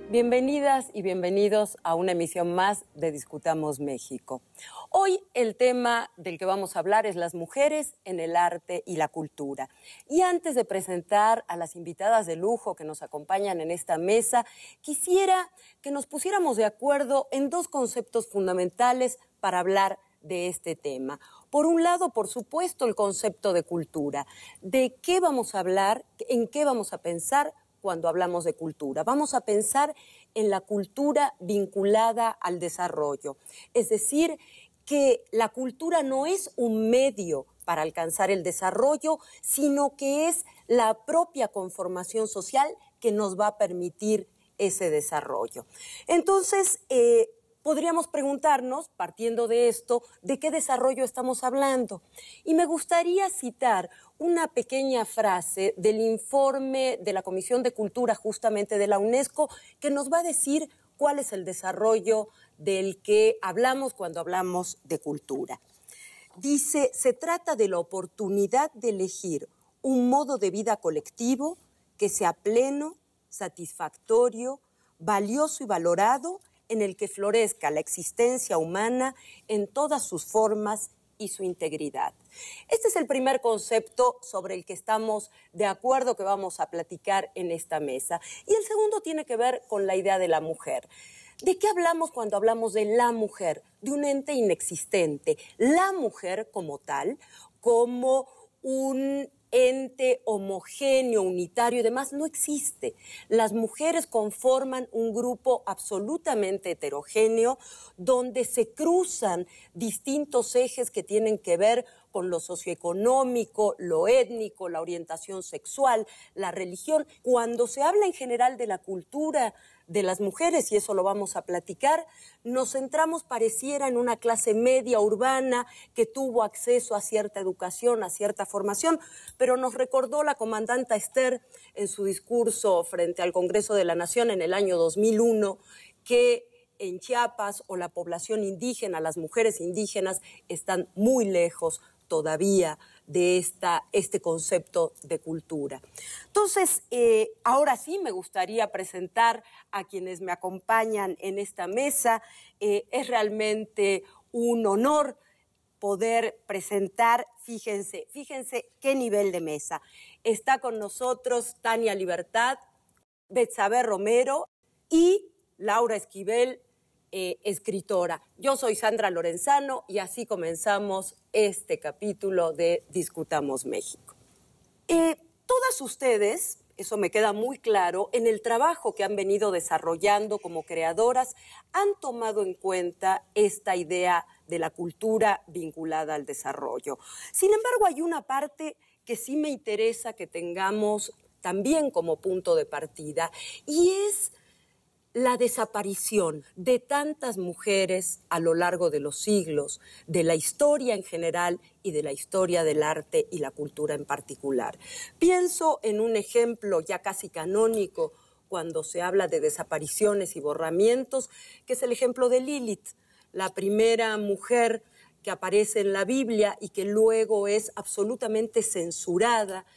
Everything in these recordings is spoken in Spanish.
Bienvenidas y bienvenidos a una emisión más de Discutamos México. Hoy el tema del que vamos a hablar es las mujeres en el arte y la cultura. Y antes de presentar a las invitadas de lujo que nos acompañan en esta mesa, quisiera que nos pusiéramos de acuerdo en dos conceptos fundamentales para hablar de este tema. Por un lado, por supuesto, el concepto de cultura. ¿De qué vamos a hablar? ¿En qué vamos a pensar cuando hablamos de cultura? Vamos a pensar en la cultura vinculada al desarrollo. Es decir, que la cultura no es un medio para alcanzar el desarrollo, sino que es la propia conformación social que nos va a permitir ese desarrollo. Entonces, podríamos preguntarnos, partiendo de esto, ¿de qué desarrollo estamos hablando? Y me gustaría citar una pequeña frase del informe de la Comisión de Cultura, justamente de la UNESCO, que nos va a decir cuál es el desarrollo del que hablamos cuando hablamos de cultura. Dice, se trata de la oportunidad de elegir un modo de vida colectivo que sea pleno, satisfactorio, valioso y valorado, en el que florezca la existencia humana en todas sus formas y su integridad. Este es el primer concepto sobre el que estamos de acuerdo que vamos a platicar en esta mesa. Y el segundo tiene que ver con la idea de la mujer. ¿De qué hablamos cuando hablamos de la mujer? De un ente inexistente. La mujer como tal, como un ente homogéneo, unitario y demás, no existe. Las mujeres conforman un grupo absolutamente heterogéneo donde se cruzan distintos ejes que tienen que ver con lo socioeconómico, lo étnico, la orientación sexual, la religión. Cuando se habla en general de la cultura de las mujeres, y eso lo vamos a platicar, nos centramos, pareciera, en una clase media urbana que tuvo acceso a cierta educación, a cierta formación, pero nos recordó la comandanta Ester en su discurso frente al Congreso de la Nación en el año 2001, que en Chiapas o la población indígena, las mujeres indígenas, están muy lejos todavía de este concepto de cultura. Entonces, ahora sí me gustaría presentar a quienes me acompañan en esta mesa. Es realmente un honor poder presentar, fíjense qué nivel de mesa. Está con nosotros Tania Libertad, Betsabe Romero y Laura Esquivel, escritora. Yo soy Sandra Lorenzano y así comenzamos este capítulo de Discutamos México. Todas ustedes, eso me queda muy claro, en el trabajo que han venido desarrollando como creadoras, han tomado en cuenta esta idea de la cultura vinculada al desarrollo. Sin embargo, hay una parte que sí me interesa que tengamos también como punto de partida, y es la desaparición de tantas mujeres a lo largo de los siglos, de la historia en general y de la historia del arte y la cultura en particular. Pienso en un ejemplo ya casi canónico cuando se habla de desapariciones y borramientos, que es el ejemplo de Lilith, la primera mujer que aparece en la Biblia y que luego es absolutamente censurada,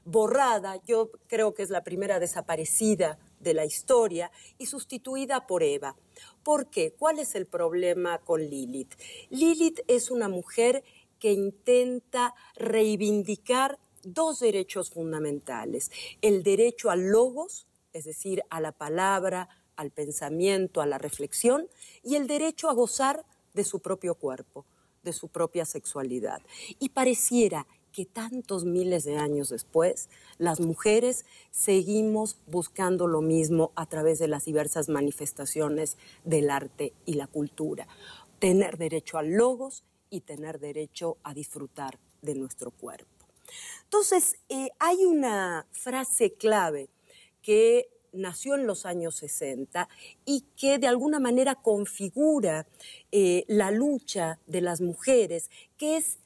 borrada. Yo creo que es la primera desaparecida de la historia y sustituida por Eva. ¿Por qué? ¿Cuál es el problema con Lilith? Lilith es una mujer que intenta reivindicar dos derechos fundamentales: el derecho al logos, es decir, a la palabra, al pensamiento, a la reflexión, y el derecho a gozar de su propio cuerpo, de su propia sexualidad. Y pareciera que tantos miles de años después, las mujeres seguimos buscando lo mismo a través de las diversas manifestaciones del arte y la cultura. Tener derecho al logos y tener derecho a disfrutar de nuestro cuerpo. Entonces, hay una frase clave que nació en los años 60 y que de alguna manera configura la lucha de las mujeres, que es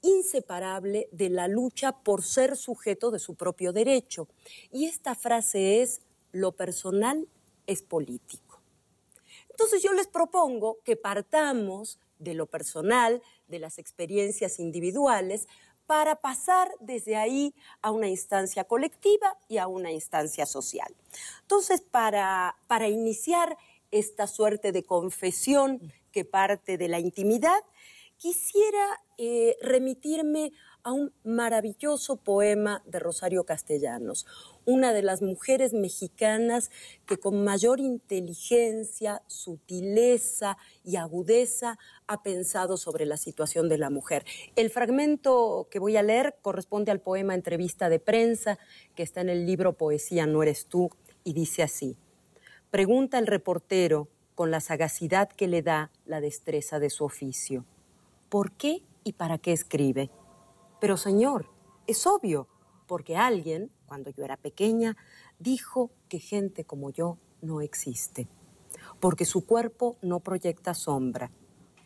inseparable de la lucha por ser sujeto de su propio derecho. Y esta frase es: lo personal es político. Entonces yo les propongo que partamos de lo personal, de las experiencias individuales, para pasar desde ahí a una instancia colectiva y a una instancia social. Entonces, para iniciar esta suerte de confesión que parte de la intimidad, quisiera remitirme a un maravilloso poema de Rosario Castellanos, una de las mujeres mexicanas que con mayor inteligencia, sutileza y agudeza ha pensado sobre la situación de la mujer. El fragmento que voy a leer corresponde al poema Entrevista de Prensa, que está en el libro Poesía no eres tú, y dice así: pregunta el reportero con la sagacidad que le da la destreza de su oficio: ¿por qué y para qué escribe? Pero, señor, es obvio, porque alguien, cuando yo era pequeña, dijo que gente como yo no existe, porque su cuerpo no proyecta sombra,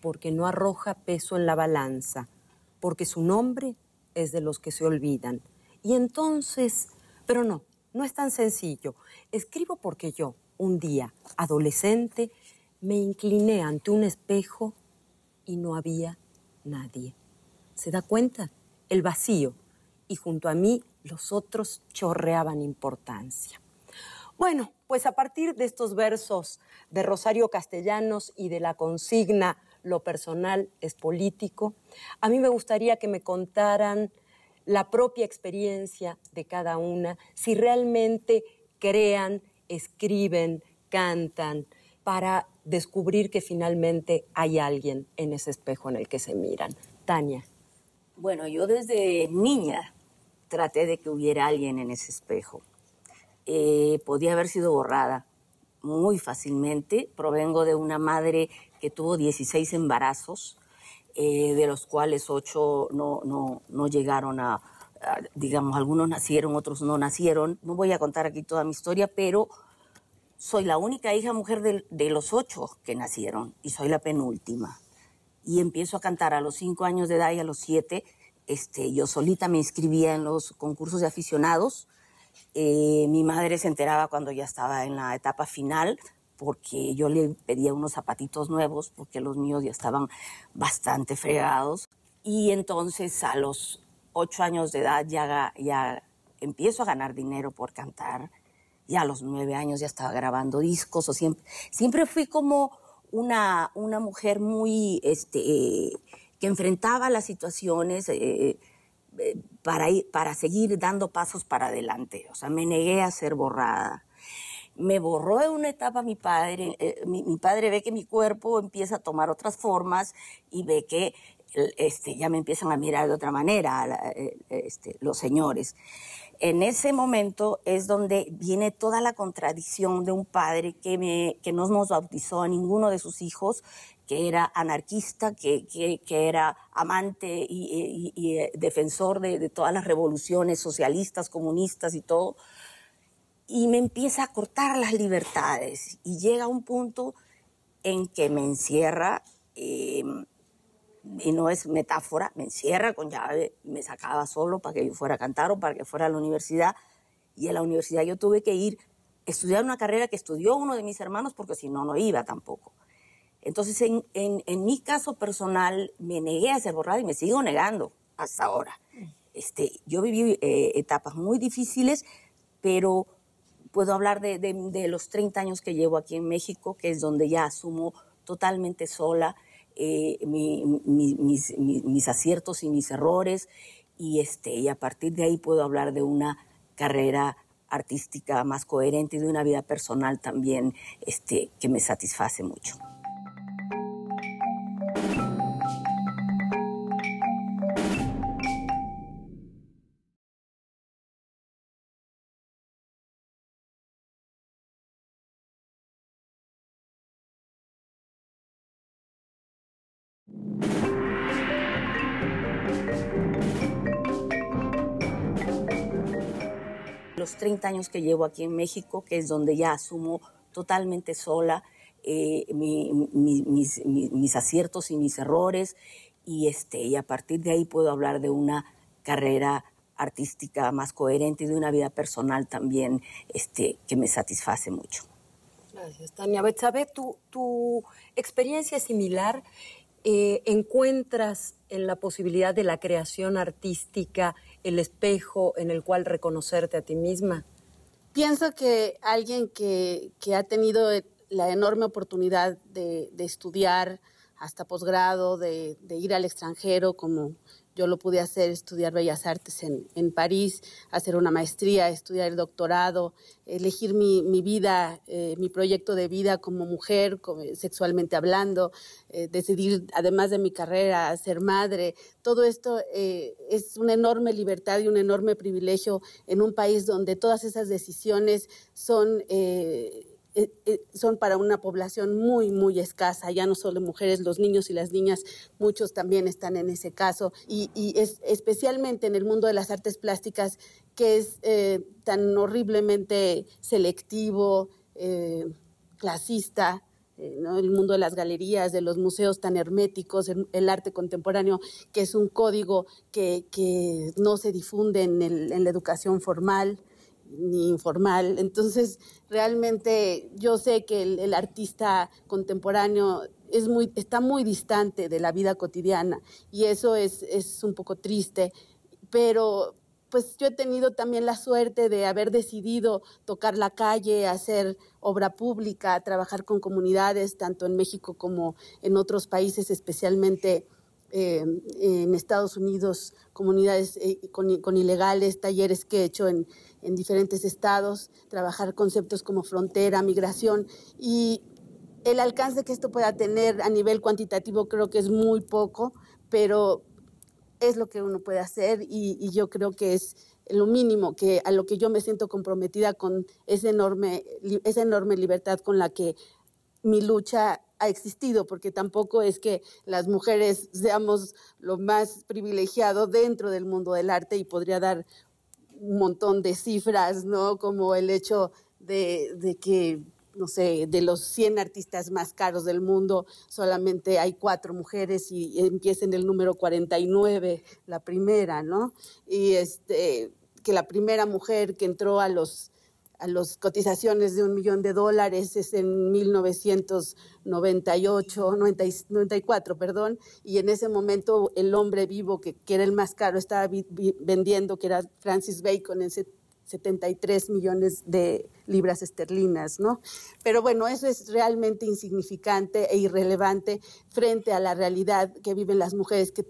porque no arroja peso en la balanza, porque su nombre es de los que se olvidan. Y entonces, pero no es tan sencillo. Escribo porque yo, un día, adolescente, me incliné ante un espejo y no había nadie. ¿Se da cuenta? El vacío, y junto a mí los otros chorreaban importancia. Bueno, pues a partir de estos versos de Rosario Castellanos y de la consigna "lo personal es político", a mí me gustaría que me contaran la propia experiencia de cada una, si realmente crean, escriben, cantan, para descubrir que finalmente hay alguien en ese espejo en el que se miran. Tania. Bueno, yo desde niña traté de que hubiera alguien en ese espejo. Podía haber sido borrada muy fácilmente. Provengo de una madre que tuvo 16 embarazos, de los cuales 8 no llegaron digamos, algunos nacieron, otros no nacieron. No voy a contar aquí toda mi historia, pero soy la única hija mujer de los 8 que nacieron y soy la penúltima. Y empiezo a cantar a los 5 años de edad y a los 7, yo solita me inscribía en los concursos de aficionados. Mi madre se enteraba cuando ya estaba en la etapa final, porque yo le pedía unos zapatitos nuevos, porque los míos ya estaban bastante fregados. Y entonces a los 8 años de edad ya empiezo a ganar dinero por cantar. Ya a los 9 años ya estaba grabando discos. Siempre fui como una mujer muy que enfrentaba las situaciones para seguir dando pasos para adelante. O sea, me negué a ser borrada. Me borró en una etapa mi padre. Mi padre ve que mi cuerpo empieza a tomar otras formas y ve que ya me empiezan a mirar de otra manera los señores. En ese momento es donde viene toda la contradicción de un padre que no nos bautizó a ninguno de sus hijos, que era anarquista, que era amante y defensor de todas las revoluciones socialistas, comunistas y todo, y me empieza a cortar las libertades y llega un punto en que me encierra, y no es metáfora, me encierra con llave y me sacaba solo para que yo fuera a cantar o para que fuera a la universidad. Y en la universidad yo tuve que ir a estudiar una carrera que estudió uno de mis hermanos, porque si no, no iba tampoco. Entonces, en mi caso personal, me negué a ser borrada y me sigo negando hasta ahora. Yo viví etapas muy difíciles, pero puedo hablar de los 30 años que llevo aquí en México, que es donde ya asumo totalmente sola mis aciertos y mis errores, y a partir de ahí puedo hablar de una carrera artística más coherente y de una vida personal también que me satisface mucho. Los 30 años que llevo aquí en México, que es donde ya asumo totalmente sola mis aciertos y mis errores, y a partir de ahí puedo hablar de una carrera artística más coherente y de una vida personal también que me satisface mucho. Gracias, Tania. Betsabe, tu experiencia es similar. ¿encuentras en la posibilidad de la creación artística el espejo en el cual reconocerte a ti misma? Pienso que alguien que ha tenido la enorme oportunidad de estudiar hasta posgrado, de ir al extranjero, como yo lo pude hacer, estudiar Bellas Artes en París, hacer una maestría, estudiar el doctorado, elegir mi vida, mi proyecto de vida como mujer, sexualmente hablando, decidir, además de mi carrera, ser madre. Todo esto es una enorme libertad y un enorme privilegio en un país donde todas esas decisiones son para una población muy, muy escasa, ya no solo mujeres, los niños y las niñas, muchos también están en ese caso, y es especialmente en el mundo de las artes plásticas, que es tan horriblemente selectivo, clasista, ¿no? El mundo de las galerías, de los museos tan herméticos, el arte contemporáneo, que es un código que no se difunde en la educación formal ni informal. Entonces, realmente yo sé que el artista contemporáneo está muy distante de la vida cotidiana, y eso es un poco triste, pero pues yo he tenido también la suerte de haber decidido tocar la calle, hacer obra pública, trabajar con comunidades, tanto en México como en otros países, especialmente en Estados Unidos, comunidades con ilegales, talleres que he hecho en diferentes estados, trabajar conceptos como frontera, migración, y el alcance que esto pueda tener a nivel cuantitativo creo que es muy poco, pero es lo que uno puede hacer, y yo creo que es lo mínimo a lo que yo me siento comprometida, con esa enorme libertad con la que mi lucha ha existido, porque tampoco es que las mujeres seamos lo más privilegiado dentro del mundo del arte, y podría dar un montón de cifras, ¿no? Como el hecho de que, no sé, de los 100 artistas más caros del mundo, solamente hay 4 mujeres, y empieza en el número 49, la primera, ¿no? Y que la primera mujer que entró a las cotizaciones de $1 millón es en 1994, perdón, y en ese momento el hombre vivo, que era el más caro, estaba vendiendo, que era Francis Bacon, en 73 millones de libras esterlinas, ¿no? Pero bueno, eso es realmente insignificante e irrelevante frente a la realidad que viven las mujeres que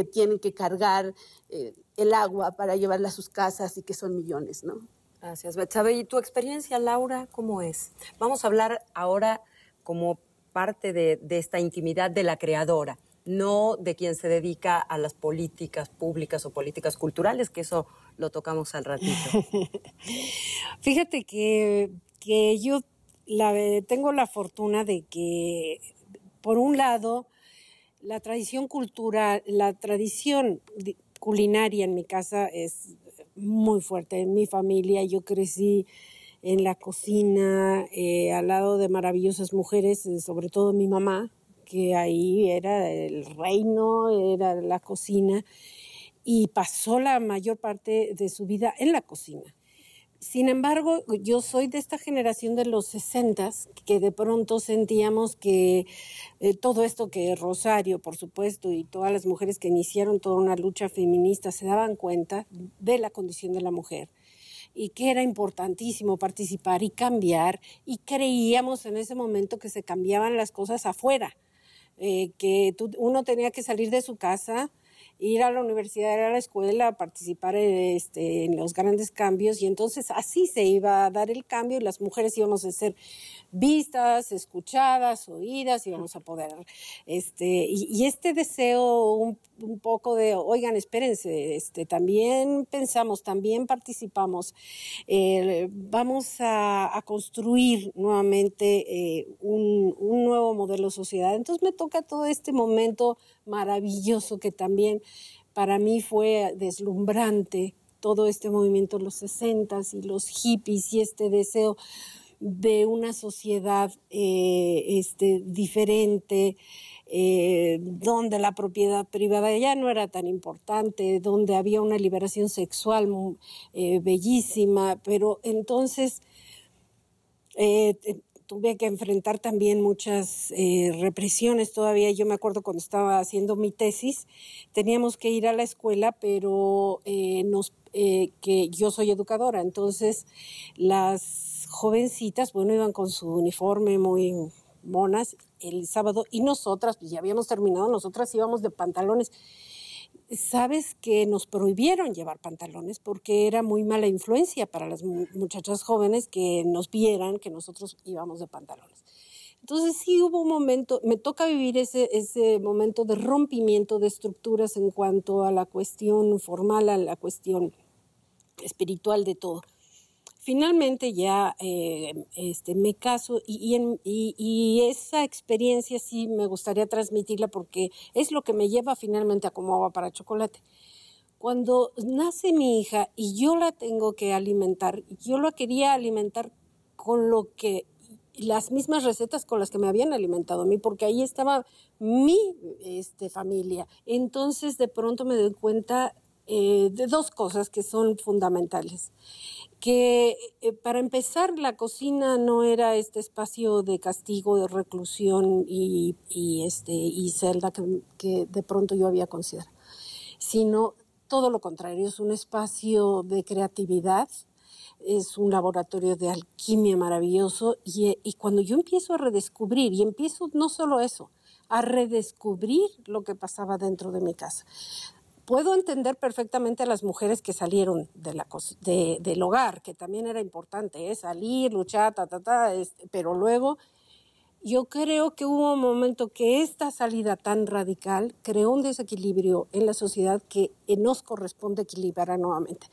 tienen que cargar el agua para llevarla a sus casas, y que son millones, ¿no? Gracias, Betsabe. ¿Y tu experiencia, Laura, cómo es? Vamos a hablar ahora como parte de esta intimidad de la creadora, no de quien se dedica a las políticas públicas o políticas culturales, que eso lo tocamos al ratito. Fíjate que yo tengo la fortuna de que, por un lado, la tradición cultural, la tradición culinaria en mi casa es muy fuerte. En mi familia yo crecí en la cocina, al lado de maravillosas mujeres, sobre todo mi mamá, que ahí era el reino, era la cocina, y pasó la mayor parte de su vida en la cocina. Sin embargo, yo soy de esta generación de los 60s, que de pronto sentíamos que todo esto que Rosario, por supuesto, y todas las mujeres que iniciaron toda una lucha feminista se daban cuenta de la condición de la mujer, y que era importantísimo participar y cambiar, y creíamos en ese momento que se cambiaban las cosas afuera, que uno tenía que salir de su casa, ir a la universidad, ir a la escuela, participar en los grandes cambios, y entonces así se iba a dar el cambio, y las mujeres íbamos a ser vistas, escuchadas, oídas, íbamos a poder, y este deseo un poco de, oigan, espérense, también pensamos, también participamos, vamos a construir nuevamente un nuevo modelo de sociedad. Entonces me toca todo este momento maravilloso, que también para mí fue deslumbrante, todo este movimiento de los 60s y los hippies, y este deseo de una sociedad diferente, donde la propiedad privada ya no era tan importante, donde había una liberación sexual bellísima, pero entonces tuve que enfrentar también muchas represiones todavía. Yo me acuerdo cuando estaba haciendo mi tesis, teníamos que ir a la escuela, pero que yo soy educadora, entonces las jovencitas, bueno, iban con su uniforme muy monas el sábado, y nosotras, pues ya habíamos terminado, nosotras íbamos de pantalones. Sabes que nos prohibieron llevar pantalones porque era muy mala influencia para las muchachas jóvenes que nos vieran que nosotros íbamos de pantalones. Entonces sí hubo un momento, me toca vivir ese momento de rompimiento de estructuras en cuanto a la cuestión formal, a la cuestión espiritual de todo. Finalmente ya me caso y esa experiencia sí me gustaría transmitirla porque es lo que me lleva finalmente a Como Agua para Chocolate. Cuando nace mi hija y yo la tengo que alimentar, yo la quería alimentar con las mismas recetas con las que me habían alimentado a mí, porque ahí estaba mi familia. Entonces de pronto me doy cuenta de dos cosas que son fundamentales. Que para empezar la cocina no era este espacio de castigo, de reclusión y celda que de pronto yo había considerado, sino todo lo contrario, es un espacio de creatividad, es un laboratorio de alquimia maravilloso y cuando yo empiezo a redescubrir, y empiezo no solo eso, a redescubrir lo que pasaba dentro de mi casa. Puedo entender perfectamente a las mujeres que salieron del hogar, que también era importante, salir, luchar, pero luego yo creo que hubo un momento que esta salida tan radical creó un desequilibrio en la sociedad que nos corresponde equilibrar nuevamente.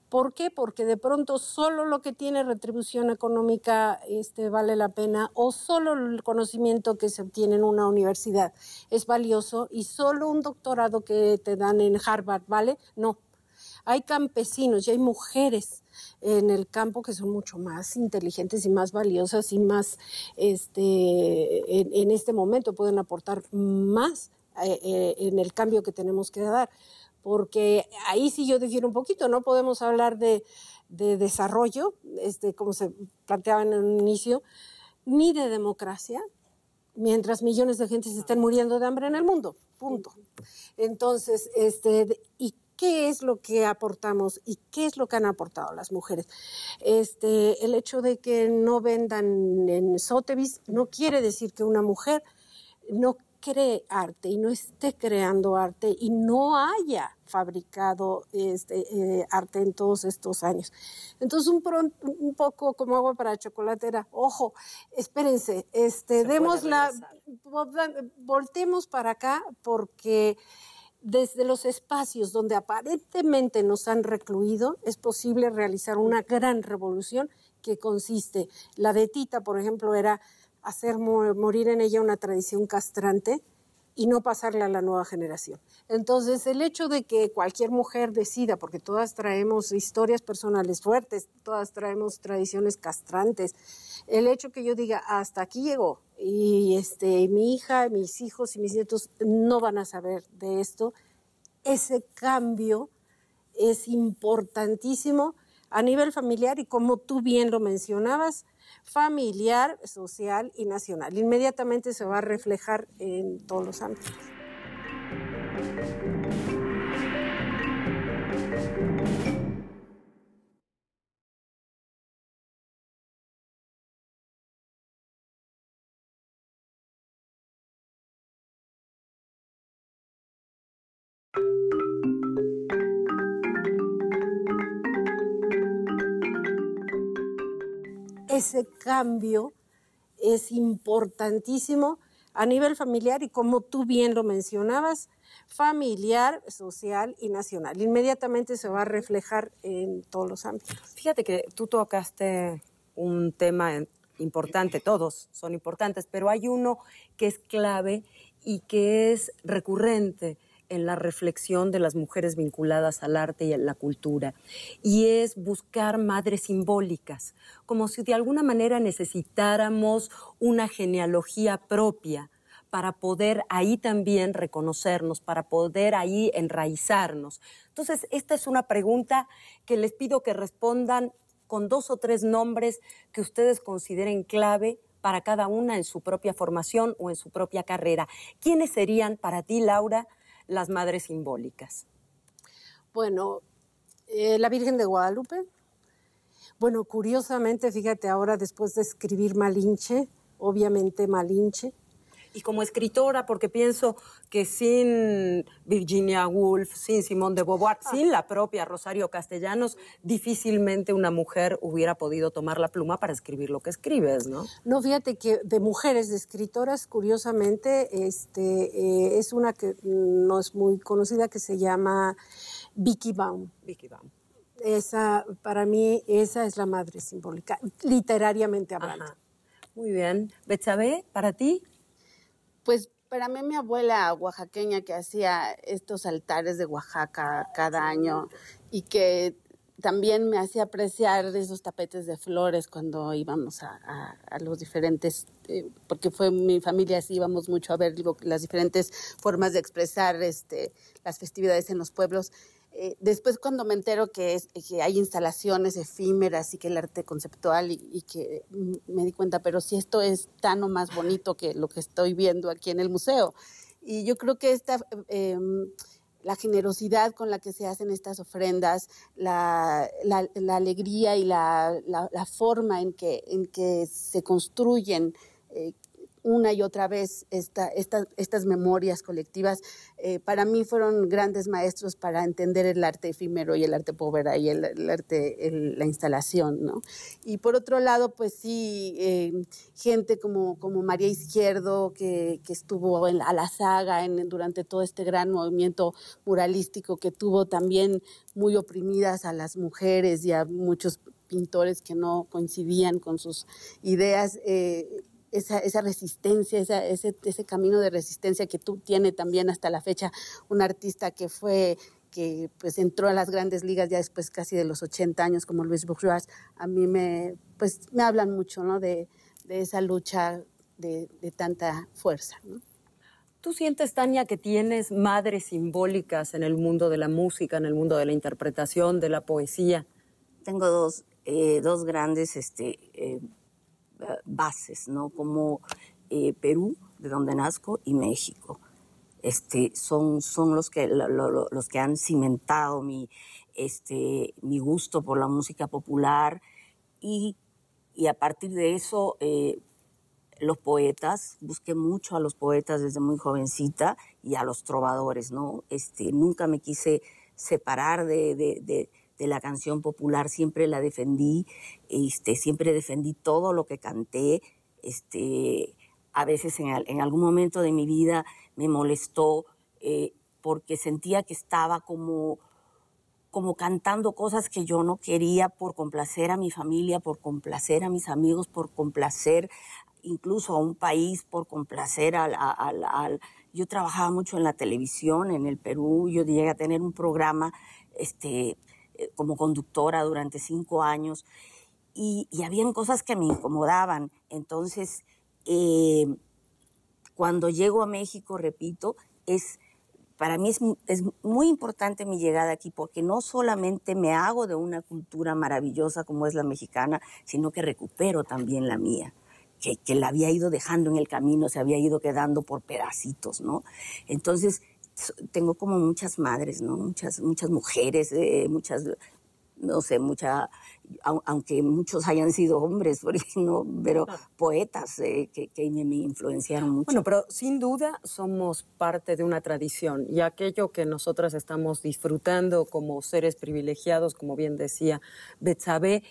¿Por qué? Porque de pronto solo lo que tiene retribución económica vale la pena, o solo el conocimiento que se obtiene en una universidad es valioso y solo un doctorado que te dan en Harvard vale. No, hay campesinos y hay mujeres en el campo que son mucho más inteligentes y más valiosas y más en este momento pueden aportar más en el cambio que tenemos que dar. Porque ahí sí yo difiero un poquito, no podemos hablar de desarrollo, como se planteaba en un inicio, ni de democracia, mientras millones de gente se estén muriendo de hambre en el mundo, punto. Entonces, ¿y qué es lo que aportamos y qué es lo que han aportado las mujeres? El hecho de que no vendan en Sotheby's no quiere decir que una mujer no cree arte y no esté creando arte y no haya fabricado arte en todos estos años. Entonces un poco Como Agua para Chocolate era, ojo, espérense, voltemos para acá porque desde los espacios donde aparentemente nos han recluido es posible realizar una gran revolución que consiste, la de Tita, por ejemplo, era hacer morir en ella una tradición castrante y no pasarla a la nueva generación. Entonces, el hecho de que cualquier mujer decida, porque todas traemos historias personales fuertes, todas traemos tradiciones castrantes, el hecho que yo diga, hasta aquí llegó, y mi hija, mis hijos y mis nietos no van a saber de esto, ese cambio es importantísimo a nivel familiar y, como tú bien lo mencionabas, familiar, social y nacional. Inmediatamente se va a reflejar en todos los ámbitos. Ese cambio es importantísimo a nivel familiar y, como tú bien lo mencionabas, familiar, social y nacional. Inmediatamente se va a reflejar en todos los ámbitos. Fíjate que tú tocaste un tema importante, todos son importantes, pero hay uno que es clave y que es recurrente en la reflexión de las mujeres vinculadas al arte y a la cultura, y es buscar madres simbólicas, como si de alguna manera necesitáramos una genealogía propia para poder ahí también reconocernos, para poder ahí enraizarnos. Entonces, esta es una pregunta que les pido que respondan con 2 o 3 nombres que ustedes consideren clave para cada una en su propia formación o en su propia carrera. ¿Quiénes serían para ti, Laura, las madres simbólicas? Bueno, la Virgen de Guadalupe. Bueno, curiosamente, fíjate, ahora después de escribir Malinche, obviamente Malinche. Y como escritora, porque pienso que sin Virginia Woolf, sin Simone de Beauvoir, sin la propia Rosario Castellanos, difícilmente una mujer hubiera podido tomar la pluma para escribir lo que escribes, ¿no? No, fíjate que de mujeres, de escritoras, curiosamente, es una que no es muy conocida, que se llama Vicky Baum. Vicky Baum. Esa, para mí, esa es la madre simbólica, literariamente hablando. Ajá. Muy bien. Betsabe, ¿para ti? Pues para mí mi abuela oaxaqueña que hacía estos altares de Oaxaca cada año y que también me hacía apreciar esos tapetes de flores cuando íbamos a los diferentes, porque fue mi familia, así íbamos mucho a ver las diferentes formas de expresar las festividades en los pueblos. Después cuando me entero que hay instalaciones efímeras y que el arte conceptual y que me di cuenta, pero si esto es tan o más bonito que lo que estoy viendo aquí en el museo. Y yo creo que la generosidad con la que se hacen estas ofrendas, la alegría y la forma en que se construyen una y otra vez estas memorias colectivas, para mí fueron grandes maestros para entender el arte efímero y el arte povera y el arte, la instalación, ¿no? Y por otro lado, pues sí, gente como María Izquierdo, que estuvo a la saga durante todo este gran movimiento muralístico que tuvo también muy oprimidas a las mujeres y a muchos pintores que no coincidían con sus ideas. Esa resistencia, ese camino de resistencia que tiene también hasta la fecha un artista que pues entró a las grandes ligas ya después casi de los 80 años como Luis Bourgeois, a mí me hablan mucho, ¿no? de esa lucha de tanta fuerza, ¿no? ¿Tú sientes, Tania, que tienes madres simbólicas en el mundo de la música, en el mundo de la interpretación, de la poesía? Tengo dos grandes bases, ¿no? Como Perú, de donde nazco, y México. Son los que han cimentado mi gusto por la música popular y a partir de eso los poetas, busqué mucho a los poetas desde muy jovencita y a los trovadores, ¿no? Nunca me quise separar de la canción popular, siempre la defendí, siempre defendí todo lo que canté. A veces en algún momento de mi vida me molestó porque sentía que estaba como cantando cosas que yo no quería por complacer a mi familia, por complacer a mis amigos, por complacer incluso a un país, por complacer Yo trabajaba mucho en la televisión en el Perú, yo llegué a tener un programa como conductora durante 5 años y habían cosas que me incomodaban. Entonces, cuando llego a México, repito, para mí es muy importante mi llegada aquí porque no solamente me hago de una cultura maravillosa como es la mexicana, sino que recupero también la mía, que la había ido dejando en el camino, se había ido quedando por pedacitos, ¿no? Entonces, tengo como muchas madres, ¿no? Muchas mujeres, no sé, aunque muchos hayan sido hombres, ¿no? Pero poetas que me influenciaron mucho. Bueno, pero sin duda somos parte de una tradición y aquello que nosotras estamos disfrutando como seres privilegiados, como bien decía Betsabe,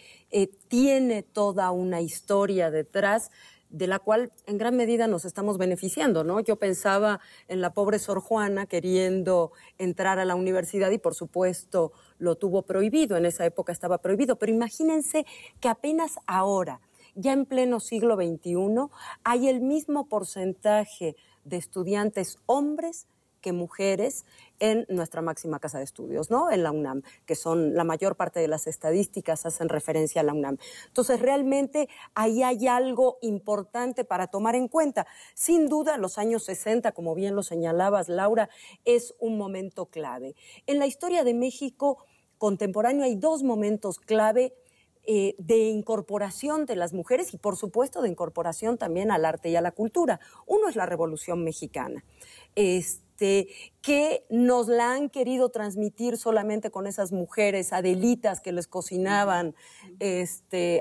tiene toda una historia detrás de la cual en gran medida nos estamos beneficiando, ¿no? Yo pensaba en la pobre Sor Juana queriendo entrar a la universidad y por supuesto lo tuvo prohibido, en esa época estaba prohibido, pero imagínense que apenas ahora, ya en pleno siglo XXI, hay el mismo porcentaje de estudiantes hombres que mujeres en nuestra máxima casa de estudios, ¿no? En la UNAM, que son la mayor parte de las estadísticas hacen referencia a la UNAM. Entonces, realmente ahí hay algo importante para tomar en cuenta. Sin duda, los años 60, como bien lo señalabas, Laura, es un momento clave. En la historia de México contemporáneo hay 2 momentos clave de incorporación de las mujeres y, por supuesto, de incorporación también al arte y a la cultura. Uno es la Revolución Mexicana, que nos la han querido transmitir solamente con esas mujeres adelitas que les cocinaban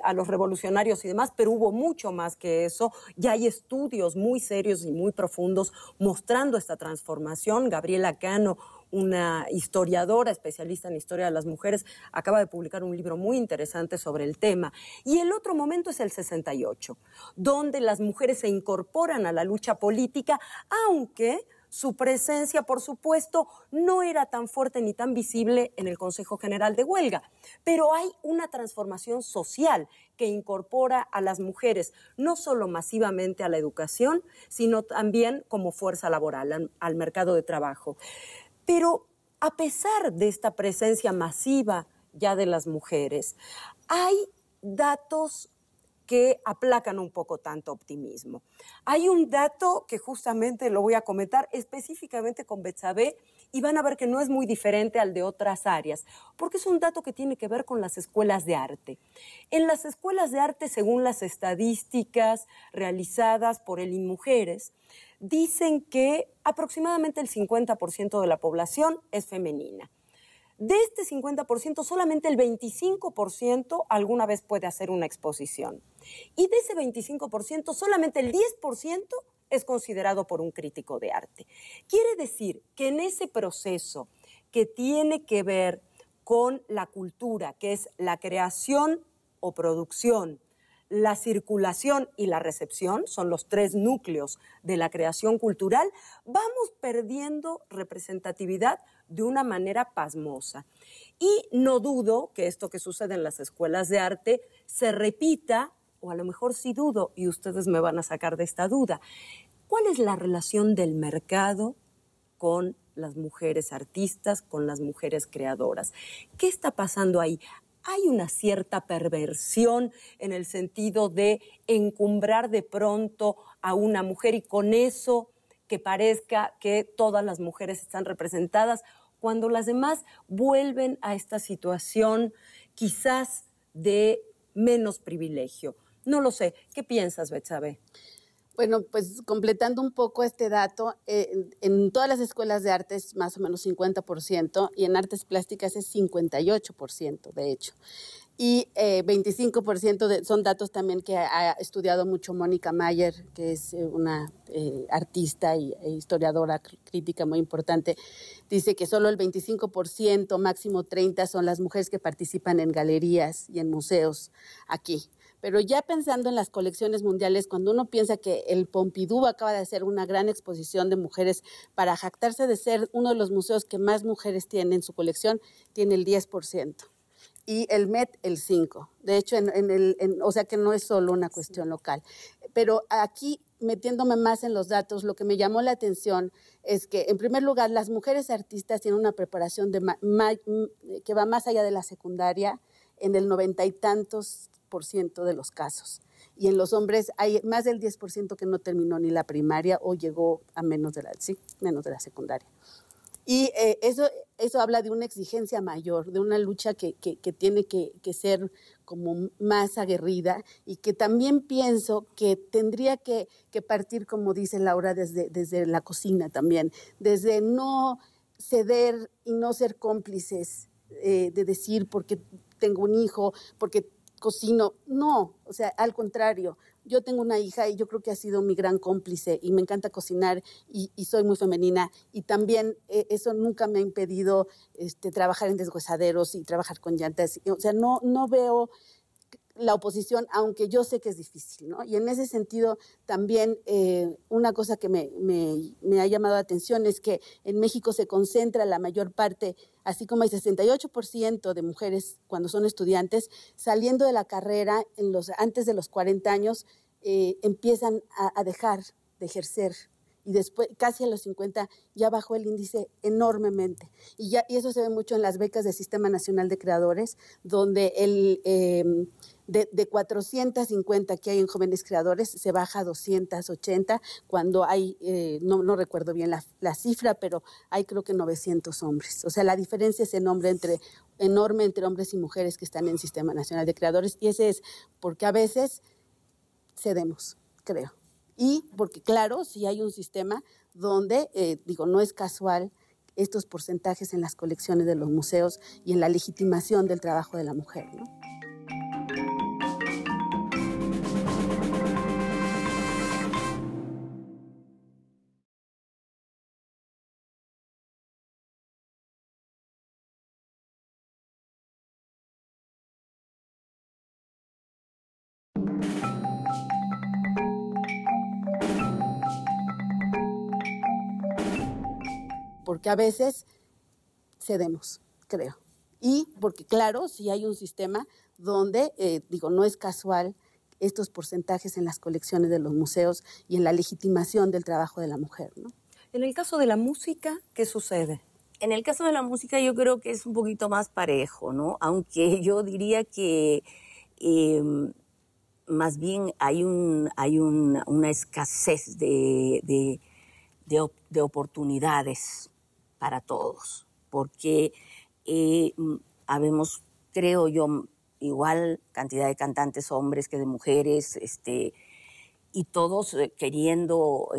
a los revolucionarios y demás, pero hubo mucho más que eso. Ya hay estudios muy serios y muy profundos mostrando esta transformación. Gabriela Cano, una historiadora especialista en historia de las mujeres, acaba de publicar un libro muy interesante sobre el tema. Y el otro momento es el 68, donde las mujeres se incorporan a la lucha política, aunque su presencia, por supuesto, no era tan fuerte ni tan visible en el Consejo General de Huelga. Pero hay una transformación social que incorpora a las mujeres, no solo masivamente a la educación, sino también como fuerza laboral, al mercado de trabajo. Pero a pesar de esta presencia masiva ya de las mujeres, hay datos que aplacan un poco tanto optimismo. Hay un dato que justamente lo voy a comentar específicamente con Betsabé y van a ver que no es muy diferente al de otras áreas, porque es un dato que tiene que ver con las escuelas de arte. En las escuelas de arte, según las estadísticas realizadas por el INMujeres, dicen que aproximadamente el 50% de la población es femenina. De este 50%, solamente el 25% alguna vez puede hacer una exposición. Y de ese 25%, solamente el 10% es considerado por un crítico de arte. Quiere decir que en ese proceso que tiene que ver con la cultura, que es la creación o producción, la circulación y la recepción, son los tres núcleos de la creación cultural, vamos perdiendo representatividad de una manera pasmosa. Y no dudo que esto que sucede en las escuelas de arte se repita, o a lo mejor sí dudo, y ustedes me van a sacar de esta duda. ¿Cuál es la relación del mercado con las mujeres artistas, con las mujeres creadoras? ¿Qué está pasando ahí? Hay una cierta perversión en el sentido de encumbrar de pronto a una mujer y con eso que parezca que todas las mujeres están representadas, cuando las demás vuelven a esta situación quizás de menos privilegio. No lo sé. ¿Qué piensas, Betsabé? Bueno, pues completando un poco este dato, en todas las escuelas de arte es más o menos 50% y en artes plásticas es 58%, de hecho. Y 25% son datos también que ha estudiado mucho Mónica Mayer, que es una artista e historiadora crítica muy importante. Dice que solo el 25%, máximo 30%, son las mujeres que participan en galerías y en museos aquí. Pero ya pensando en las colecciones mundiales, cuando uno piensa que el Pompidou acaba de hacer una gran exposición de mujeres para jactarse de ser uno de los museos que más mujeres tiene en su colección, tiene el 10%. Y el Met el 5%. De hecho, o sea que no es solo una cuestión local. Pero aquí, metiéndome más en los datos, lo que me llamó la atención es que, en primer lugar, las mujeres artistas tienen una preparación que va más allá de la secundaria en el 90 y tantos % de los casos. Y en los hombres hay más del 10% que no terminó ni la primaria o llegó a menos de la secundaria. Y eso habla de una exigencia mayor, de una lucha que tiene que ser como más aguerrida y que también pienso que tendría que partir, como dice Laura, desde la cocina también, desde no ceder y no ser cómplices de decir porque tengo un hijo, porque cocino. No, o sea, al contrario. Yo tengo una hija y yo creo que ha sido mi gran cómplice y me encanta cocinar y soy muy femenina y también eso nunca me ha impedido trabajar en deshuesaderos y trabajar con llantas. O sea, no veo la oposición, aunque yo sé que es difícil, ¿no? Y en ese sentido también una cosa que me ha llamado la atención es que en México se concentra la mayor parte, así como hay 68% de mujeres cuando son estudiantes, saliendo de la carrera antes de los 40 años, empiezan a dejar de ejercer. Y después, casi a los 50, ya bajó el índice enormemente. Y eso se ve mucho en las becas del Sistema Nacional de Creadores, donde de 450 que hay en jóvenes creadores, se baja a 280, cuando hay, no recuerdo bien la cifra, pero hay creo que 900 hombres. O sea, la diferencia es enorme entre enorme entre hombres y mujeres que están en el Sistema Nacional de Creadores, y ese es porque a veces cedemos, creo. Y porque, claro, sí hay un sistema donde, no es casual estos porcentajes en las colecciones de los museos y en la legitimación del trabajo de la mujer, ¿no? Porque a veces cedemos, creo. Y porque, claro, sí hay un sistema donde, no es casual estos porcentajes en las colecciones de los museos y en la legitimación del trabajo de la mujer, ¿no? En el caso de la música, ¿qué sucede? En el caso de la música yo creo que es un poquito más parejo, ¿no? Aunque yo diría que más bien hay una escasez de oportunidades para todos, porque habemos, creo yo, igual cantidad de cantantes hombres que de mujeres, y todos queriendo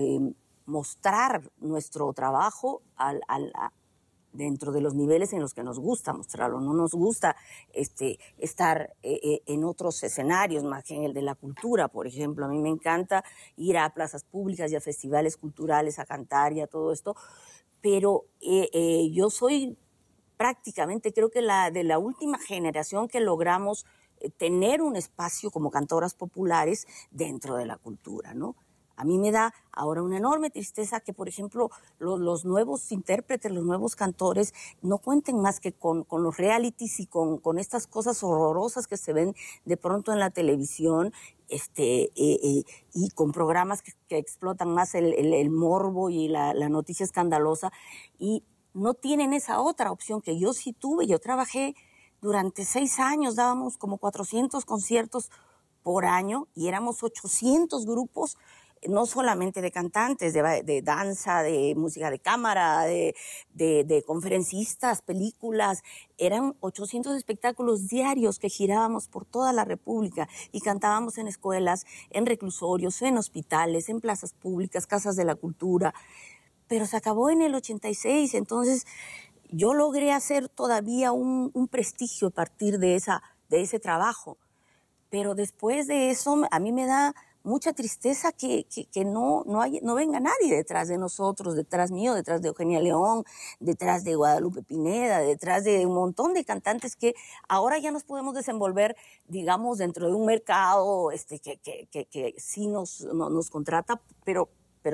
mostrar nuestro trabajo dentro de los niveles en los que nos gusta mostrarlo. No nos gusta estar en otros escenarios más que en el de la cultura, por ejemplo. A mí me encanta ir a plazas públicas y a festivales culturales a cantar y a todo esto, pero yo soy prácticamente, creo que de la última generación que logramos tener un espacio como cantoras populares dentro de la cultura, ¿no? A mí me da ahora una enorme tristeza que, por ejemplo, los nuevos intérpretes, los nuevos cantores, no cuenten más que con los realities y con estas cosas horrorosas que se ven de pronto en la televisión, y con programas que explotan más el morbo y la noticia escandalosa, y no tienen esa otra opción que yo sí tuve. Yo trabajé durante 6 años, dábamos como 400 conciertos por año y éramos 800 grupos, no solamente de cantantes, de danza, de música de cámara, de conferencistas, películas. Eran 800 espectáculos diarios que girábamos por toda la República y cantábamos en escuelas, en reclusorios, en hospitales, en plazas públicas, casas de la cultura. Pero se acabó en el 86, entonces yo logré hacer todavía un prestigio a partir de ese trabajo. Pero después de eso, a mí me da mucha tristeza que no venga nadie detrás de nosotros, detrás mío, detrás de Eugenia León, detrás de Guadalupe Pineda, detrás de un montón de cantantes que ahora ya nos podemos desenvolver, digamos, dentro de un mercado que sí nos contrata, pero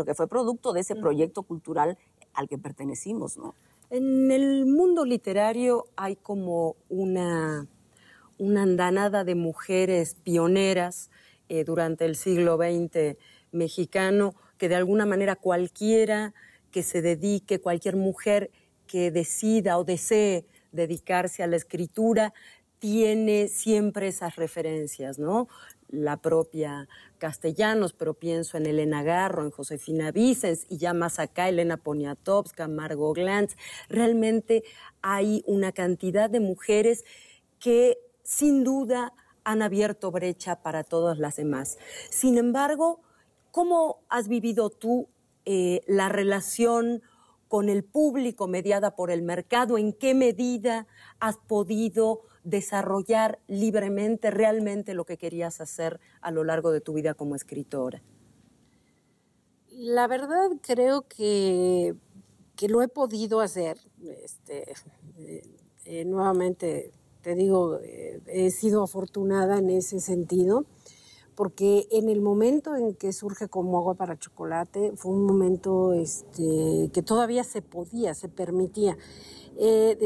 que fue producto de ese proyecto cultural al que pertenecimos, ¿no? En el mundo literario hay como una andanada de mujeres pioneras durante el siglo XX mexicano, que de alguna manera cualquiera que se dedique, cualquier mujer que decida o desee dedicarse a la escritura, tiene siempre esas referencias, ¿no? La propia Castellanos, pero pienso en Elena Garro, en Josefina Vicens, y ya más acá Elena Poniatowska, Margot Glantz. Realmente hay una cantidad de mujeres que sin duda han abierto brecha para todas las demás. Sin embargo, ¿cómo has vivido tú la relación con el público mediada por el mercado? ¿En qué medida has podido desarrollar libremente realmente lo que querías hacer a lo largo de tu vida como escritora? La verdad creo que lo he podido hacer. Nuevamente te digo, he sido afortunada en ese sentido, porque en el momento en que surge Como agua para chocolate fue un momento que todavía se podía, se permitía.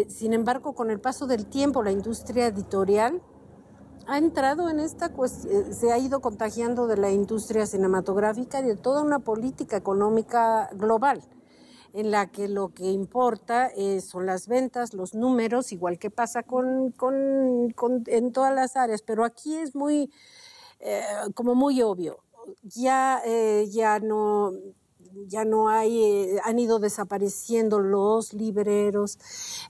Sin embargo, con el paso del tiempo, la industria editorial ha entrado en esta cuestión, se ha ido contagiando de la industria cinematográfica y de toda una política económica global, en la que lo que importa son las ventas, los números, igual que pasa en todas las áreas, pero aquí es muy, como muy obvio. Ya no, ya no hay, han ido desapareciendo los libreros,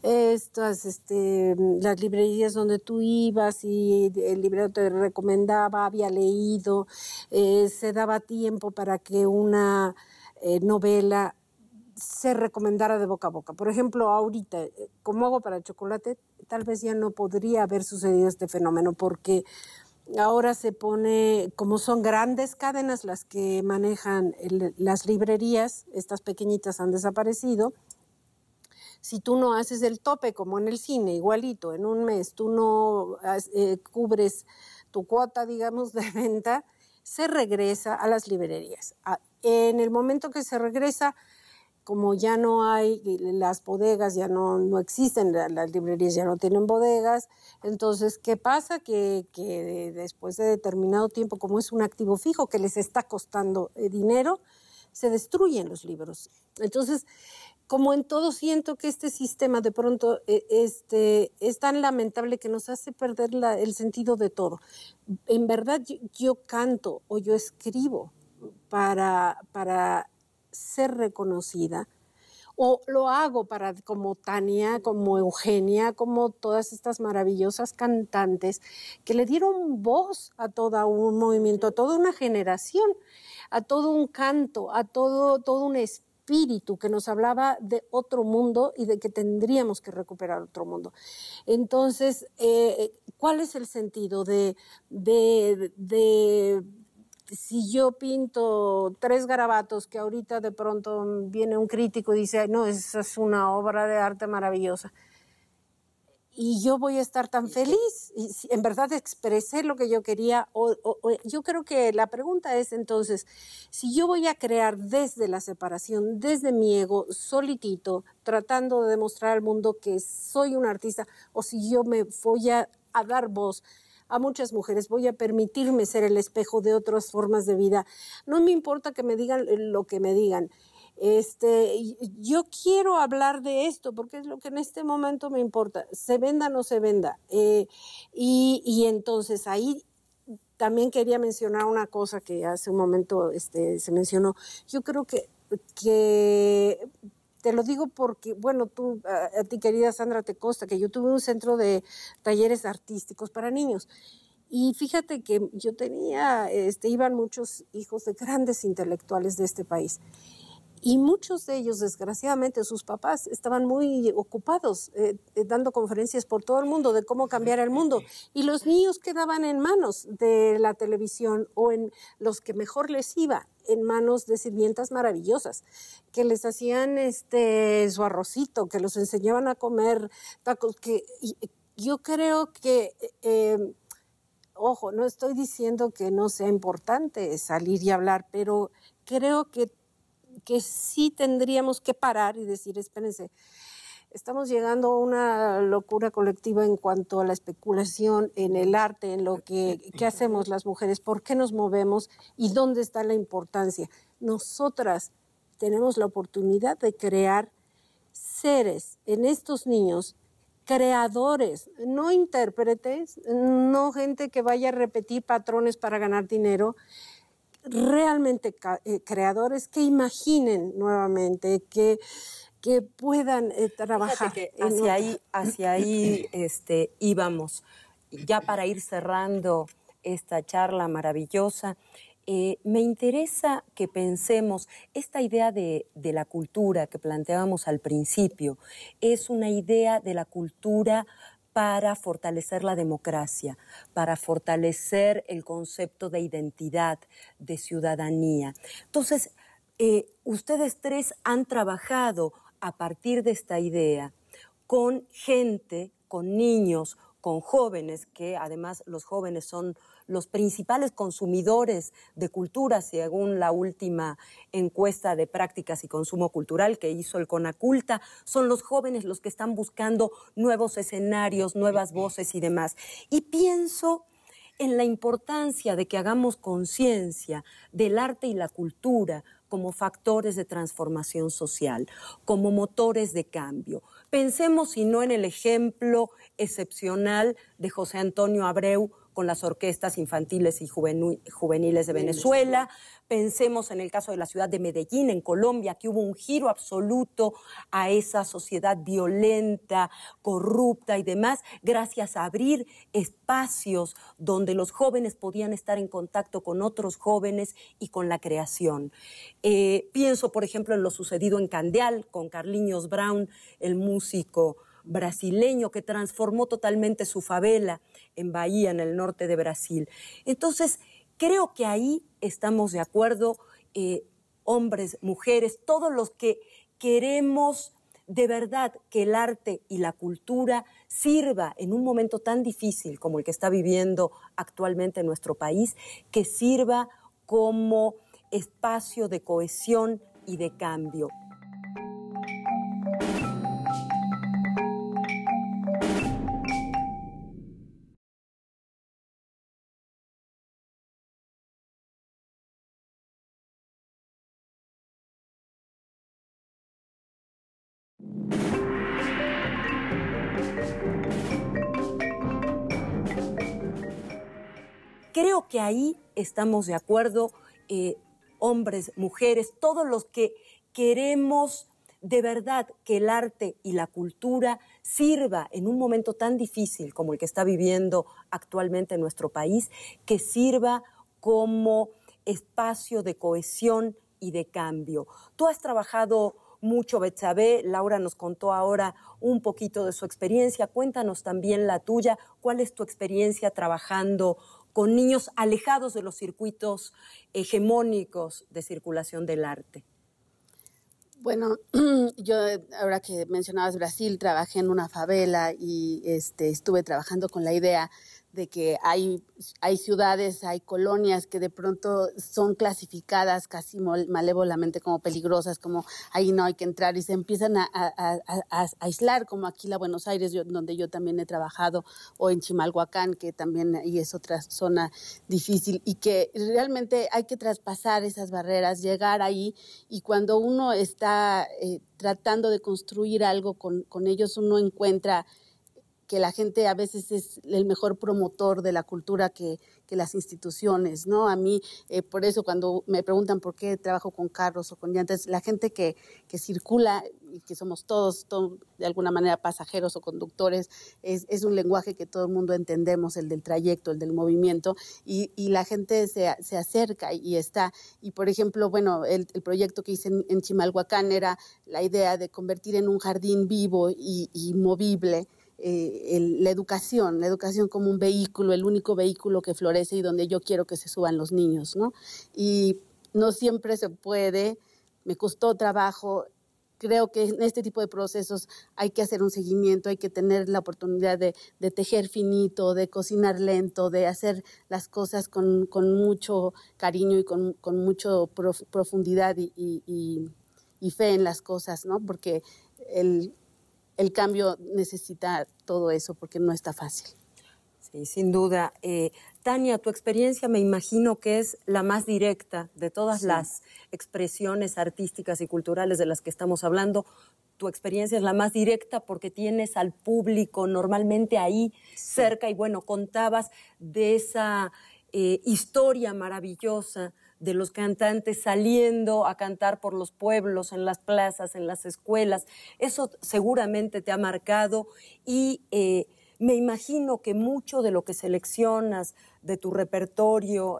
las librerías donde tú ibas y el librero te recomendaba, había leído, se daba tiempo para que una novela se recomendara de boca a boca. Por ejemplo, ahorita, como hago para chocolate, tal vez ya no podría haber sucedido este fenómeno porque ahora se pone, como son grandes cadenas las que manejan las librerías, estas pequeñitas han desaparecido. Si tú no haces el tope como en el cine, igualito, en un mes tú no cubres tu cuota, digamos, de venta, se regresa a las librerías. En el momento que se regresa, como ya no hay, las bodegas ya no existen, las librerías ya no tienen bodegas, entonces, ¿qué pasa? Que después de determinado tiempo, como es un activo fijo que les está costando dinero, se destruyen los libros. Entonces, como en todo, siento que este sistema de pronto es tan lamentable que nos hace perder el sentido de todo. En verdad, yo canto o yo escribo para ser reconocida, o lo hago como Tania, como Eugenia, como todas estas maravillosas cantantes que le dieron voz a todo un movimiento, a toda una generación, a todo un canto, a todo un espíritu que nos hablaba de otro mundo y de que tendríamos que recuperar otro mundo. Entonces, ¿cuál es el sentido de si yo pinto 3 garabatos que ahorita de pronto viene un crítico y dice, no, esa es una obra de arte maravillosa? Y yo voy a estar tan feliz, y si en verdad expresé lo que yo quería, yo creo que la pregunta es entonces, si yo voy a crear desde la separación, desde mi ego, solitito, tratando de demostrar al mundo que soy un artista, o si yo me voy a dar voz a muchas mujeres, voy a permitirme ser el espejo de otras formas de vida. No me importa que me digan lo que me digan. Yo quiero hablar de esto porque es lo que en este momento me importa, se venda o no se venda. Y entonces ahí también quería mencionar una cosa que hace un momento se mencionó. Yo creo que te lo digo porque, bueno, tú, a ti querida Sandra te consta que yo tuve un centro de talleres artísticos para niños. Y fíjate que yo tenía, iban muchos hijos de grandes intelectuales de este país. Y muchos de ellos, desgraciadamente, sus papás estaban muy ocupados dando conferencias por todo el mundo de cómo cambiar el mundo. Y los niños quedaban en manos de la televisión o en los que mejor les iba, en manos de sirvientas maravillosas, que les hacían su arrocito, que los enseñaban a comer tacos. Yo creo que... ojo, no estoy diciendo que no sea importante salir y hablar, pero creo que sí tendríamos que parar y decir, espérense, estamos llegando a una locura colectiva en cuanto a la especulación en el arte, en lo que hacemos las mujeres, por qué nos movemos y dónde está la importancia. Nosotras tenemos la oportunidad de crear seres en estos niños, creadores, no intérpretes, no gente que vaya a repetir patrones para ganar dinero, realmente creadores que imaginen nuevamente, que puedan trabajar. Que hacia ahí íbamos. Ya para ir cerrando esta charla maravillosa, me interesa que pensemos, esta idea de la cultura que planteábamos al principio, es una idea de la cultura para fortalecer la democracia, para fortalecer el concepto de identidad, de ciudadanía. Entonces, ustedes 3 han trabajado a partir de esta idea con gente, con niños, con jóvenes, que además los jóvenes son los principales consumidores de cultura, según la última encuesta de prácticas y consumo cultural que hizo el Conaculta, son los jóvenes los que están buscando nuevos escenarios, nuevas voces y demás. Y pienso en la importancia de que hagamos conciencia del arte y la cultura como factores de transformación social, como motores de cambio. Pensemos, si no, en el ejemplo excepcional de José Antonio Abreu con las orquestas infantiles y juveniles de Venezuela. Pensemos en el caso de la ciudad de Medellín, en Colombia, que hubo un giro absoluto a esa sociedad violenta, corrupta y demás, gracias a abrir espacios donde los jóvenes podían estar en contacto con otros jóvenes y con la creación. Pienso, por ejemplo, en lo sucedido en Candeal con Carlinhos Brown, el músico brasileño que transformó totalmente su favela en Bahía, en el norte de Brasil. Entonces, creo que ahí estamos de acuerdo, hombres, mujeres, todos los que queremos de verdad que el arte y la cultura sirva en un momento tan difícil como el que está viviendo actualmente nuestro país, que sirva como espacio de cohesión y de cambio. Creo que ahí estamos de acuerdo, hombres, mujeres, todos los que queremos de verdad que el arte y la cultura sirva en un momento tan difícil como el que está viviendo actualmente nuestro país, que sirva como espacio de cohesión y de cambio. Tú has trabajado mucho, Betsabé. Laura nos contó ahora un poquito de su experiencia. Cuéntanos también la tuya. ¿Cuál es tu experiencia trabajando con niños alejados de los circuitos hegemónicos de circulación del arte? Bueno, yo ahora que mencionabas Brasil, trabajé en una favela y estuve trabajando con la idea de que hay ciudades, hay colonias que de pronto son clasificadas casi malévolamente como peligrosas, como ahí no hay que entrar, y se empiezan a aislar, como aquí la Buenos Aires, donde yo también he trabajado, o en Chimalhuacán, que también ahí es otra zona difícil, y que realmente hay que traspasar esas barreras, llegar ahí, y cuando uno está tratando de construir algo con ellos, uno encuentra que la gente a veces es el mejor promotor de la cultura que las instituciones, ¿no? A mí, por eso cuando me preguntan por qué trabajo con carros o con llantas, la gente que circula, y que somos todos de alguna manera pasajeros o conductores, es un lenguaje que todo el mundo entendemos, el del trayecto, el del movimiento, y la gente se acerca y está. Y, por ejemplo, bueno, el proyecto que hice en Chimalhuacán era la idea de convertir en un jardín vivo y movible la educación como un vehículo, el único vehículo que florece y donde yo quiero que se suban los niños, ¿no? Y no siempre se puede, me costó trabajo. Creo que en este tipo de procesos hay que hacer un seguimiento, hay que tener la oportunidad de tejer finito, de cocinar lento, de hacer las cosas con mucho cariño y con mucho profundidad y fe en las cosas, ¿no? Porque el cambio necesita todo eso porque no está fácil. Sí, sin duda. Tania, tu experiencia me imagino que es la más directa de todas las expresiones artísticas y culturales de las que estamos hablando. Tu experiencia es la más directa porque tienes al público normalmente ahí cerca y bueno, contabas de esa historia maravillosa de los cantantes saliendo a cantar por los pueblos, en las plazas, en las escuelas. Eso seguramente te ha marcado y me imagino que mucho de lo que seleccionas de tu repertorio,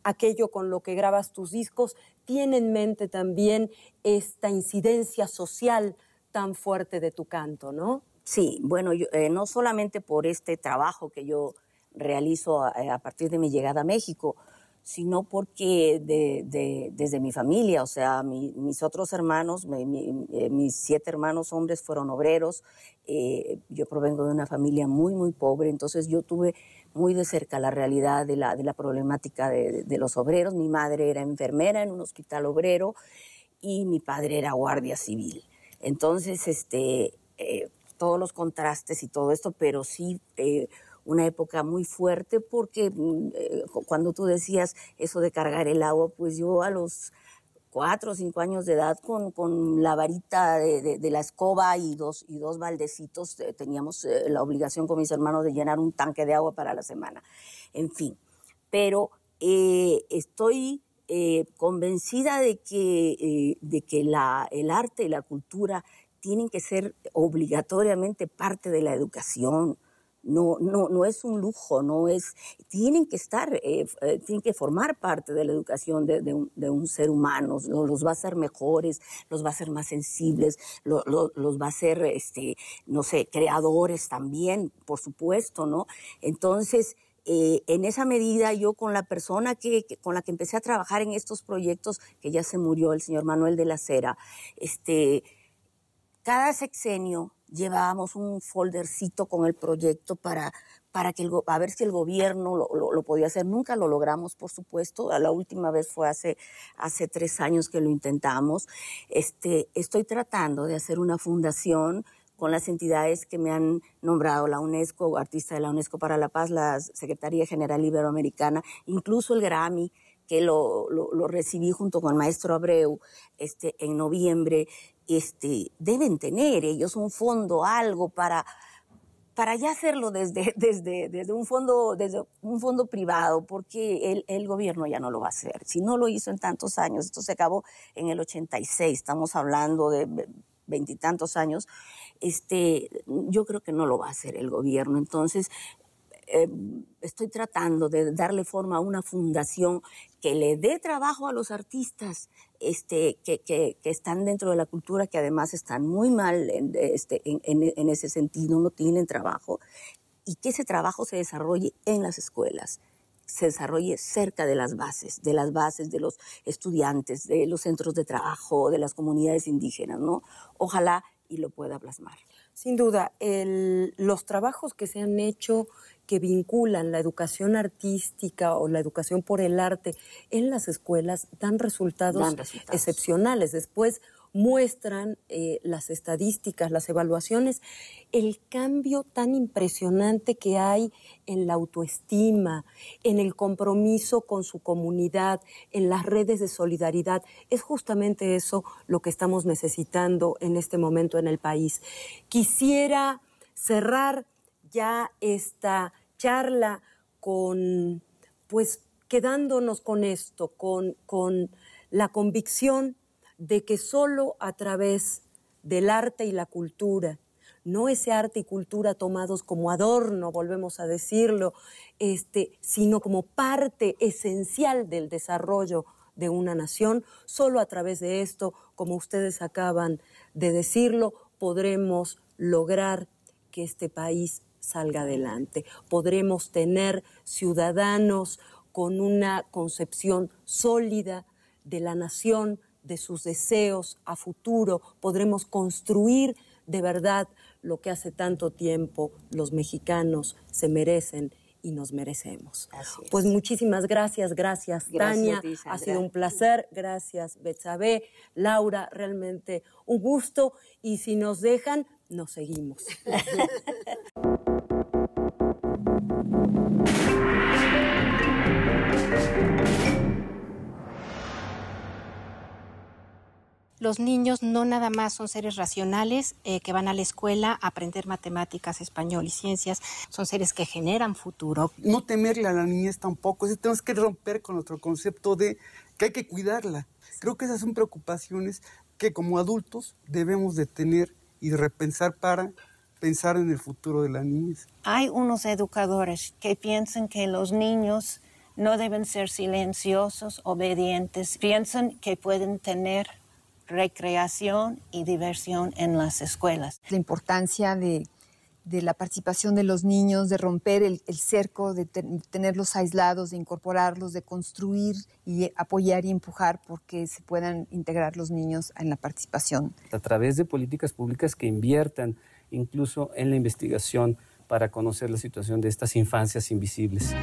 aquello con lo que grabas tus discos, tiene en mente también esta incidencia social tan fuerte de tu canto, ¿no? Sí, bueno, yo, no solamente por este trabajo que yo realizo a partir de mi llegada a México, sino porque desde mi familia, o sea, mis otros hermanos, mis 7 hermanos hombres fueron obreros. Yo provengo de una familia muy, muy pobre, entonces yo tuve muy de cerca la realidad de la problemática de los obreros. Mi madre era enfermera en un hospital obrero y mi padre era guardia civil. Entonces, todos los contrastes y todo esto, pero sí una época muy fuerte porque cuando tú decías eso de cargar el agua, pues yo a los 4 o 5 años de edad con la varita de la escoba y dos baldecitos. Teníamos la obligación con mis hermanos de llenar un tanque de agua para la semana. En fin, pero estoy convencida de que el arte y la cultura tienen que ser obligatoriamente parte de la educación. No es un lujo, tienen que estar, tienen que formar parte de la educación de un ser humano. Los va a hacer mejores, los va a hacer más sensibles, los va a hacer, no sé, creadores también, por supuesto, ¿no? Entonces, en esa medida, yo con la persona con la que empecé a trabajar en estos proyectos, que ya se murió, el señor Manuel de la Cera, cada sexenio llevábamos un foldercito con el proyecto para que a ver si el gobierno lo podía hacer. Nunca lo logramos, por supuesto. La última vez fue hace 3 años que lo intentamos. Estoy tratando de hacer una fundación con las entidades que me han nombrado, la UNESCO, artista de la UNESCO para la Paz, la Secretaría General Iberoamericana, incluso el Grammy, que lo recibí junto con el maestro Abreu en noviembre. Deben tener ellos un fondo, algo para ya hacerlo desde un fondo privado, porque el gobierno ya no lo va a hacer. Si no lo hizo en tantos años, esto se acabó en el 86, estamos hablando de 20 y tantos años, yo creo que no lo va a hacer el gobierno. Entonces, estoy tratando de darle forma a una fundación que le dé trabajo a los artistas que están dentro de la cultura, que además están muy mal en ese sentido, no tienen trabajo, y que ese trabajo se desarrolle en las escuelas, se desarrolle cerca de las bases de los estudiantes, de los centros de trabajo, de las comunidades indígenas, ¿no? Ojalá y lo pueda plasmar. Sin duda, los trabajos que se han hecho que vinculan la educación artística o la educación por el arte en las escuelas dan resultados excepcionales. Después muestran las estadísticas, las evaluaciones, el cambio tan impresionante que hay en la autoestima, en el compromiso con su comunidad, en las redes de solidaridad. Es justamente eso lo que estamos necesitando en este momento en el país. Quisiera cerrar ya esta charla quedándonos con esto, con la convicción de que solo a través del arte y la cultura, no ese arte y cultura tomados como adorno, volvemos a decirlo, sino como parte esencial del desarrollo de una nación, solo a través de esto, como ustedes acaban de decirlo, podremos lograr que este país salga adelante. Podremos tener ciudadanos con una concepción sólida de la nación, de sus deseos a futuro. Podremos construir de verdad lo que hace tanto tiempo los mexicanos se merecen y nos merecemos. Pues muchísimas gracias, Tania. Ha sido un placer. Gracias, Betsabe, Laura, realmente un gusto. Y si nos dejan, nos seguimos. Los niños no nada más son seres racionales que van a la escuela a aprender matemáticas, español y ciencias. Son seres que generan futuro. No temerle a la niñez tampoco. Tenemos que romper con nuestro concepto de que hay que cuidarla. Creo que esas son preocupaciones que como adultos debemos de tener y de repensar para pensar en el futuro de la niñez. Hay unos educadores que piensan que los niños no deben ser silenciosos, obedientes. Piensan que pueden tener recreación y diversión en las escuelas. La importancia de la participación de los niños, de romper el cerco, de tenerlos aislados, de incorporarlos, de construir y apoyar y empujar porque se puedan integrar los niños en la participación. A través de políticas públicas que inviertan incluso en la investigación para conocer la situación de estas infancias invisibles.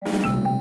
Thank you.